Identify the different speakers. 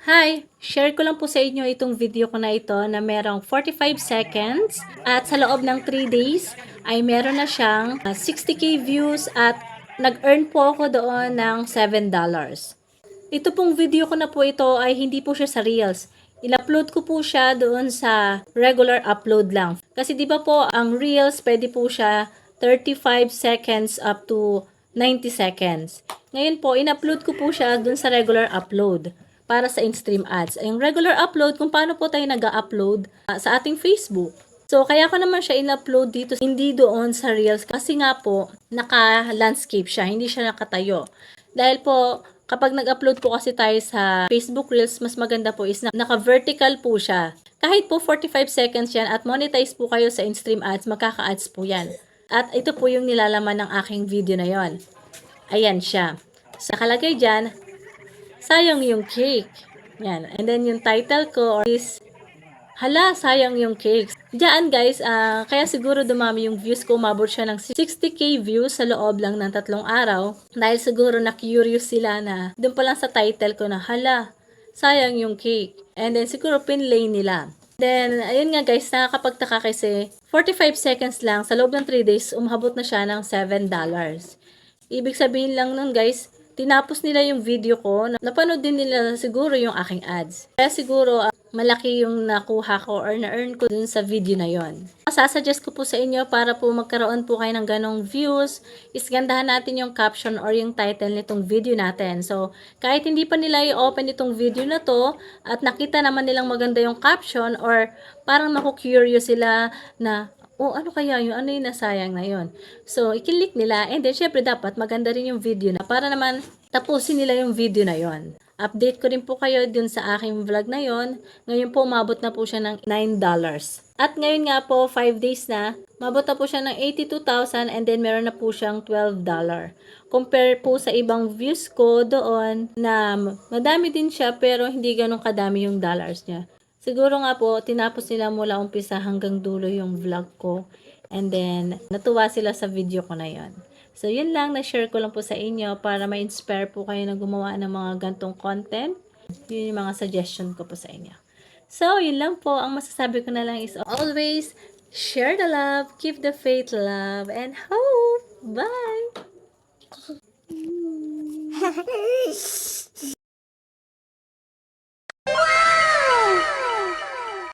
Speaker 1: Hi! Share ko lang po sa inyo itong video ko na ito na merong 45 seconds at sa loob ng 3 days ay meron na siyang 60k views at nag-earn po ako doon ng $7. Ito pong video ko na po ito ay hindi po siya sa Reels. In-upload ko po siya doon sa regular upload lang. Kasi di ba po ang Reels pwede po siya 35 seconds up to 90 seconds. Ngayon po, in-upload ko po siya doon sa regular upload para sa in-stream ads. Yung regular upload, kung paano po tayo nag-upload sa ating Facebook. So, kaya ko naman siya in-upload dito, hindi doon sa Reels. Kasi nga po, naka-landscape siya, hindi siya nakatayo. Dahil po, kapag nag-upload po kasi tayo sa Facebook Reels, mas maganda po is naka-vertical po siya. Kahit po 45 seconds yan at monetize po kayo sa in-stream ads, magkaka-ads po yan. At ito po yung nilalaman ng aking video na yon. Ayan siya. Sa nakalagay dyan, sayang yung cake. Yan. And then yung title ko is, hala, sayang yung cake. Diyan guys, kaya siguro dumami yung views ko. Umabot siya ng 60k views sa loob lang ng 3 araw. Dahil siguro na-curious sila na doon pa lang sa title ko na, hala, sayang yung cake. And then siguro pinlay nila. Then, ayun nga guys, nakakapagtaka kasi 45 seconds lang, sa loob ng 3 days, umabot na siya ng $7. Ibig sabihin lang nun guys, tinapos nila yung video ko, napanood din nila siguro yung aking ads. Kaya siguro malaki yung nakuha ko or na-earn ko dun sa video na yon. Masasuggest ko po sa inyo para po magkaroon po kayo ng ganong views, isgandahan natin yung caption or yung title nitong video natin. So, kahit hindi pa nila i-open itong video na to at nakita naman nilang maganda yung caption or parang maku-curious sila na ano kaya yun? Ano yung nasayang na yun? So, i-click nila. And then, syempre, dapat maganda rin yung video na para naman tapusin nila yung video na yon. Update ko rin po kayo dun sa aking vlog na yon. Ngayon po, umabot na po siya ng $9. At ngayon nga po, 5 days na, umabot na po siya ng 82,000 and then meron na po siyang $12. Compare po sa ibang views ko doon na madami din siya pero hindi ganun kadami yung dollars niya. Siguro nga po, tinapos nila mula umpisa hanggang dulo yung vlog ko. And then, natuwa sila sa video ko na yon. So, yun lang, na-share ko lang po sa inyo para ma-inspire po kayo na gumawa ng mga gantong content. Yun yung mga suggestion ko po sa inyo. So, yun lang po. Ang masasabi ko na lang is always share the love, keep the faith, love, and hope. Bye!